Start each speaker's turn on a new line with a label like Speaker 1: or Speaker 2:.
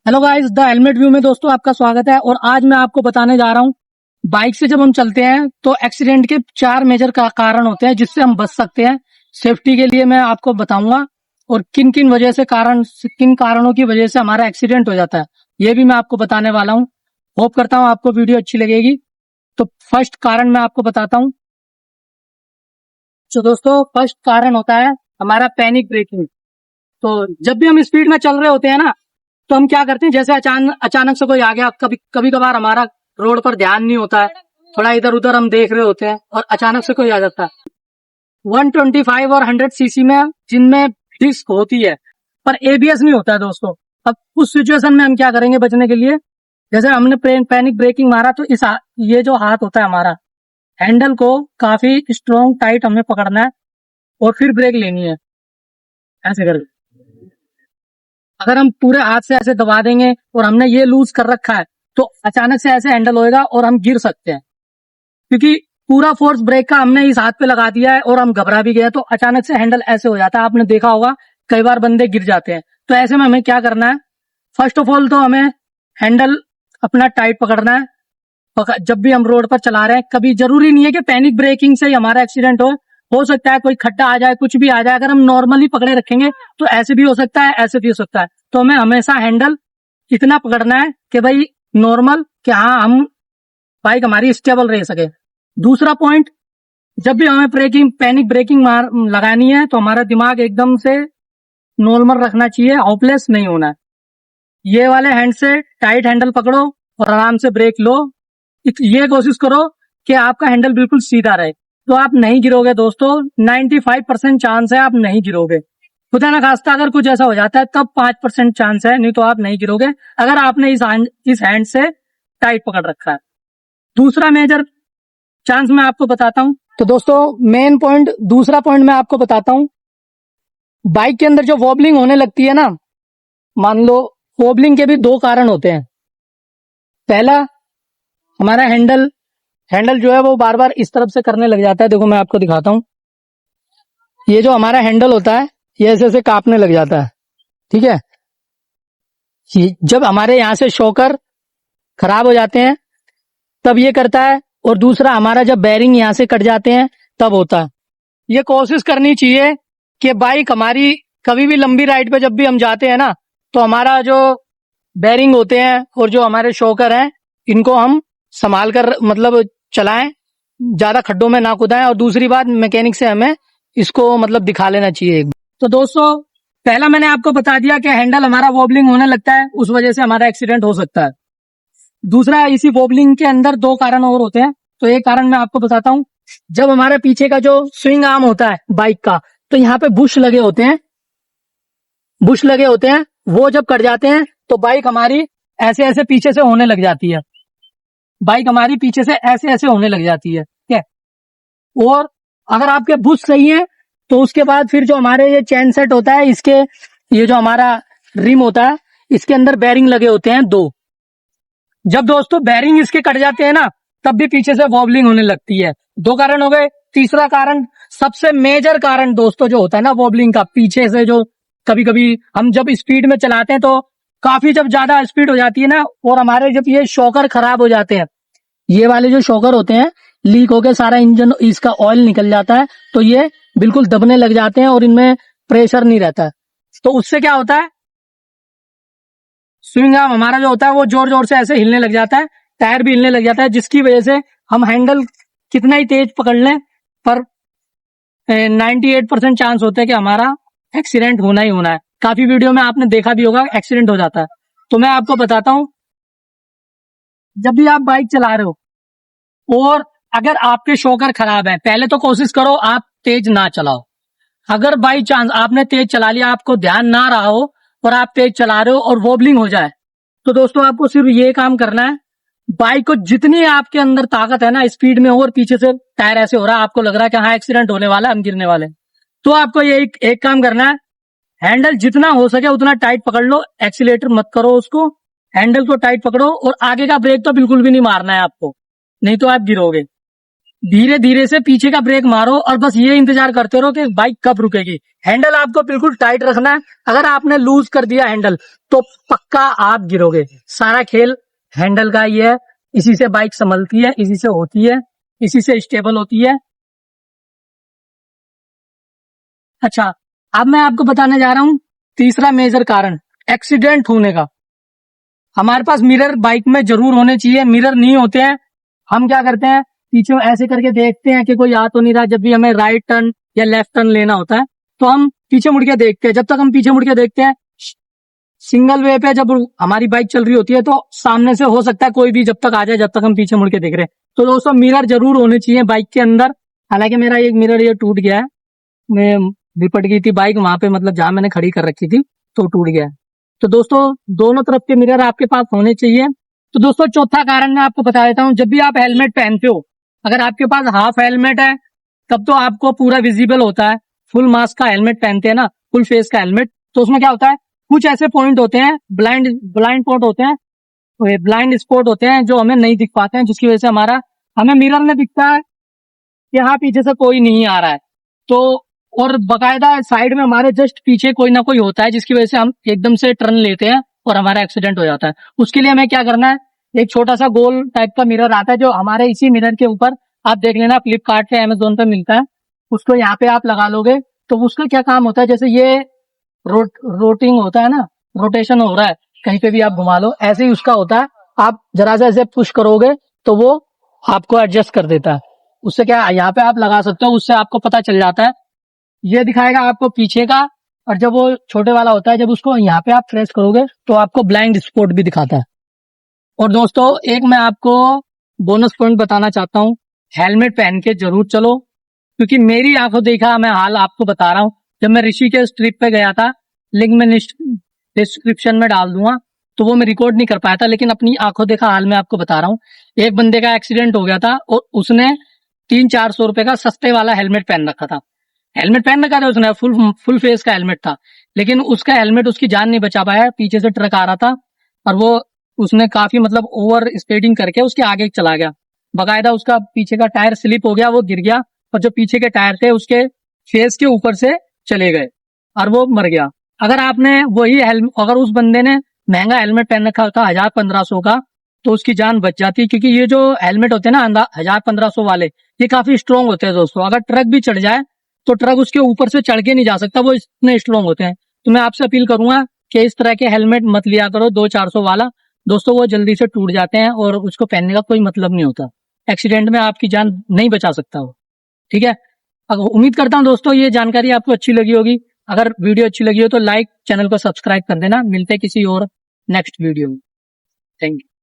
Speaker 1: Hello guys, the helmet view में दोस्तों आपका स्वागत है। और आज मैं आपको बताने जा रहा हूँ, बाइक से जब हम चलते हैं तो एक्सीडेंट के 4 मेजर का कारण होते हैं जिससे हम बच सकते हैं। सेफ्टी के लिए मैं आपको बताऊंगा और किन किन कारणों की वजह से हमारा एक्सीडेंट हो जाता है, ये भी मैं आपको बताने वाला हूँ। होप करता हूँ आपको वीडियो अच्छी लगेगी। तो फर्स्ट कारण मैं आपको बताता हूँ। तो दोस्तों, फर्स्ट कारण होता है हमारा पैनिक ब्रेकिंग। तो जब भी हम स्पीड में चल रहे होते हैं ना, तो हम क्या करते हैं, जैसे अचानक से कोई आ गया। कभी कभार हमारा रोड पर ध्यान नहीं होता है, थोड़ा इधर उधर हम देख रहे होते हैं और अचानक से कोई आ जाता है। 125 और 100 सीसी में जिनमें डिस्क होती है पर एबीएस नहीं होता है दोस्तों। अब उस सिचुएशन में हम क्या करेंगे बचने के लिए, जैसे हमने पैनिक ब्रेकिंग मारा तो ये जो हाथ होता है हमारा, हैंडल को काफी स्ट्रॉन्ग टाइट हमें पकड़ना है और फिर ब्रेक लेनी है ऐसे करके। अगर हम पूरे हाथ से ऐसे दबा देंगे और हमने ये लूज कर रखा है तो अचानक से ऐसे हैंडल होएगा और हम गिर सकते हैं, क्योंकि पूरा फोर्स ब्रेक का हमने इस हाथ पे लगा दिया है और हम घबरा भी गए तो अचानक से हैंडल ऐसे हो जाता है। आपने देखा होगा कई बार बंदे गिर जाते हैं। तो ऐसे में हमें क्या करना है, फर्स्ट ऑफ ऑल तो हमें हैंडल अपना टाइट पकड़ना है। जब भी हम रोड पर चला रहे हैं, कभी जरूरी नहीं है कि पैनिक ब्रेकिंग से ही हमारा एक्सीडेंट हो सकता है कोई खड्डा आ जाए, कुछ भी आ जाए। अगर हम नॉर्मली पकड़े रखेंगे तो ऐसे भी हो सकता है, ऐसे भी हो सकता है। तो हमें हमेशा हैंडल इतना पकड़ना है कि भाई नॉर्मल, कि हाँ हम बाइक हमारी स्टेबल रह सके। दूसरा पॉइंट, जब भी हमें पैनिक ब्रेकिंग लगानी है तो हमारा दिमाग एकदम से नॉर्मल रखना चाहिए, होपलेस नहीं होना है। ये वाले हैंड से टाइट हैंडल पकड़ो और आराम से ब्रेक लो। ये कोशिश करो कि आपका हैंडल बिल्कुल सीधा रहे, तो आप नहीं गिरोगे दोस्तों। 95% चांस है आप नहीं गिरोगे। खुदा ना खास्ता अगर कुछ ऐसा हो जाता है तब 5% चांस है, नहीं तो आप नहीं गिरोगे अगर आपने इस हैंड से टाइट पकड़ रखा है। दूसरा मेजर चांस मैं आपको बताता हूं। तो दोस्तों, दूसरा पॉइंट मैं आपको बताता हूं। बाइक के अंदर जो वॉबलिंग होने लगती है ना, मान लो, वॉबलिंग के भी 2 कारण होते हैं। पहला, हमारा हैंडल जो है वो बार बार इस तरफ से करने लग जाता है। देखो मैं आपको दिखाता हूं, ये जो हमारा हैंडल होता है ये ऐसे ऐसे कांपने लग जाता है, ठीक है। जब हमारे यहाँ से शॉकर खराब हो जाते हैं तब ये करता है, और दूसरा हमारा जब बेरिंग यहाँ से कट जाते हैं तब होता है। ये कोशिश करनी चाहिए कि बाइक हमारी कभी भी लंबी राइड पे जब भी हम जाते हैं ना, तो हमारा जो बेरिंग होते हैं और जो हमारे शॉकर हैं इनको हम संभाल कर मतलब चलाएं, ज्यादा खड्डों में ना कूदाएं। और दूसरी बात, मैकेनिक से हमें इसको मतलब दिखा लेना चाहिए एक बार। तो दोस्तों, पहला मैंने आपको बता दिया कि हैंडल हमारा वॉबलिंग होने लगता है, उस वजह से हमारा एक्सीडेंट हो सकता है। दूसरा, इसी वॉबलिंग के अंदर 2 कारण और होते हैं। तो एक कारण मैं आपको बताता हूँ। जब हमारे पीछे का जो स्विंग आर्म होता है बाइक का, तो यहाँ पे बुश लगे होते हैं, वो जब कट जाते हैं तो बाइक हमारी ऐसे ऐसे पीछे से होने लग जाती है। ठीक है। और अगर आपके बुश सही है तो उसके बाद फिर जो हमारे ये चैन सेट होता है, ये जो हमारा रिम होता है, इसके अंदर बेरिंग लगे होते हैं 2। जब दोस्तों बेरिंग इसके कट जाते हैं ना, तब भी पीछे से वॉबलिंग होने लगती है। 2 कारण हो गए। तीसरा कारण, सबसे मेजर कारण दोस्तों जो होता है ना वॉबलिंग का, पीछे से जो कभी कभी हम जब स्पीड में चलाते हैं तो काफी जब ज्यादा स्पीड हो जाती है ना, और हमारे जब ये शॉकर खराब हो जाते हैं, ये वाले जो शॉकर होते हैं लीक होकर सारा इंजन इसका ऑयल निकल जाता है, तो ये बिल्कुल दबने लग जाते हैं और इनमें प्रेशर नहीं रहता है। तो उससे क्या होता है, स्विंग आर्म हमारा जो होता है वो जोर जोर से ऐसे हिलने लग जाता है, टायर भी हिलने लग जाता है, जिसकी वजह से हम हैंडल कितना ही तेज पकड़ लें पर 98% चांस होता है कि हमारा एक्सीडेंट होना ही होना है। काफी वीडियो में आपने देखा भी होगा एक्सीडेंट हो जाता है। तो मैं आपको बताता हूं, जब भी आप बाइक चला रहे हो और अगर आपके शॉकर खराब है, पहले तो कोशिश करो आप तेज ना चलाओ। अगर बाई चांस आपने तेज चला लिया, आपको ध्यान ना रहा हो और आप तेज चला रहे हो और वॉबलिंग हो जाए, तो दोस्तों आपको सिर्फ ये काम करना है, बाइक को जितनी आपके अंदर ताकत है ना, स्पीड में हो और पीछे से टायर ऐसे हो रहा है, आपको लग रहा है कि हाँ एक्सीडेंट होने वाला है, हम गिरने वाले, तो आपको ये एक काम करना है, हैंडल जितना हो सके उतना टाइट पकड़ लो, एक्सीलेटर मत करो उसको, हैंडल को टाइट पकड़ो और आगे का ब्रेक तो बिल्कुल भी नहीं मारना है आपको, नहीं तो आप गिरोगे। धीरे धीरे से पीछे का ब्रेक मारो और बस ये इंतजार करते रहो कि बाइक कब रुकेगी। हैंडल आपको बिल्कुल टाइट रखना है। अगर आपने लूज कर दिया हैंडल तो पक्का आप गिरोगे। सारा खेल हैंडल का ही है। इसी से बाइक संभलती है, इसी से होती है, इसी से स्टेबल होती है। अच्छा, अब मैं आपको बताने जा रहा हूँ तीसरा मेजर कारण एक्सीडेंट होने का। हमारे पास मिरर बाइक में जरूर होने चाहिए। मिरर नहीं होते हैं, हम क्या करते हैं, पीछे ऐसे करके देखते हैं कि कोई आ तो नहीं रहा। जब भी हमें राइट टर्न या लेफ्ट टर्न लेना होता है तो हम पीछे मुड़ के देखते हैं। जब तक हम पीछे मुड़ के देखते हैं, सिंगल वे पे जब हमारी बाइक चल रही होती है तो सामने से हो सकता है कोई भी जब तक आ जाए, जब तक हम पीछे मुड़ के देख रहे हैं। तो दोस्तों मिरर जरूर होने चाहिए बाइक के अंदर। हालांकि मेरा एक मिरर ये टूट गया है, मैं लिपट गई थी बाइक वहां पे, मतलब जहां मैंने खड़ी कर रखी थी तो टूट गया है। तो दोस्तों दोनों तरफ के मिरर आपके पास होने चाहिए। तो दोस्तों चौथा कारण मैं आपको बता देता हूँ। जब भी आप हेलमेट पहनते हो, अगर आपके पास हाफ हेलमेट है तब तो आपको पूरा विजिबल होता है। फुल मास्क का हेलमेट पहनते हैं ना, फुल फेस का हेलमेट, तो उसमें क्या होता है, कुछ ऐसे पॉइंट होते हैं, ब्लाइंड ब्लाइंड पॉइंट होते हैं, ब्लाइंड स्पॉट होते हैं जो हमें नहीं दिख पाते हैं, जिसकी वजह से हमें मिरर में दिखता है कि हाँ पीछे से कोई नहीं आ रहा है। तो और बकायदा साइड में हमारे जस्ट पीछे कोई ना कोई होता है, जिसकी वजह से हम एकदम से टर्न लेते हैं और हमारा एक्सीडेंट हो जाता है। उसके लिए हमें क्या करना है, एक छोटा सा गोल टाइप का मिरर आता है जो हमारे इसी मिरर के ऊपर, आप देख लेना फ्लिपकार्ट पे, अमेजोन पे मिलता है। उसको यहाँ पे आप लगा लोगे तो उसका क्या काम होता है, जैसे ये रोटिंग होता है ना, रोटेशन हो रहा है, कहीं पे भी आप घुमा लो, ऐसे ही उसका होता है। आप जरा सा ऐसे पुश करोगे तो वो आपको एडजस्ट कर देता है। उससे क्या यहाँ पे आप लगा सकते हो, उससे आपको पता चल जाता है। ये दिखाएगा आपको पीछे का, और जब वो छोटे वाला होता है, जब उसको यहाँ पे आप प्रेस करोगे तो आपको ब्लाइंड स्पॉट भी दिखाता है। और दोस्तों एक मैं आपको बोनस पॉइंट बताना चाहता हूँ, हेलमेट पहन के जरूर चलो, क्योंकि मेरी आंखों देखा मैं हाल आपको बता रहा हूँ। जब मैं ऋषिकेश ट्रिप पे गया था, लिंक में डिस्क्रिप्शन में डाल दूंगा, तो वो मैं रिकॉर्ड नहीं कर पाया था, लेकिन अपनी आंखों देखा हाल मैं आपको बता रहा हूँ। एक बंदे का एक्सीडेंट हो गया था और उसने 300-400 रुपए का सस्ते वाला हेलमेट पहन रखा था। हेलमेट पहन रखा था उसने, फुल फेस का हेलमेट था, लेकिन उसका हेलमेट उसकी जान नहीं बचा पाया। पीछे से ट्रक आ रहा था और वो उसने काफी मतलब ओवर स्पीडिंग करके उसके आगे चला गया। बकायदा उसका पीछे का टायर स्लिप हो गया, वो गिर गया और जो पीछे के टायर थे उसके फेस के ऊपर से चले गए और वो मर गया। अगर आपने वही अगर उस बंदे ने महंगा हेलमेट पहन रखा था 1000-1500 का, तो उसकी जान बच जाती, क्योंकि ये जो हेलमेट होते हैं ना 1000-1500 वाले, ये काफी स्ट्रॉन्ग होते हैं दोस्तों। अगर ट्रक भी चढ़ जाए तो ट्रक उसके ऊपर से चढ़ के नहीं जा सकता, वो इतने स्ट्रॉन्ग होते हैं। तो मैं आपसे अपील करूंगा कि इस तरह के हेलमेट मत लिया करो 200-400 वाला। दोस्तों वो जल्दी से टूट जाते हैं और उसको पहनने का कोई मतलब नहीं होता। एक्सीडेंट में आपकी जान नहीं बचा सकता वो, ठीक है। उम्मीद करता हूँ दोस्तों ये जानकारी आपको अच्छी लगी होगी। अगर वीडियो अच्छी लगी हो तो लाइक, चैनल को सब्सक्राइब कर देना। मिलते हैं किसी और नेक्स्ट वीडियो में। Thank you.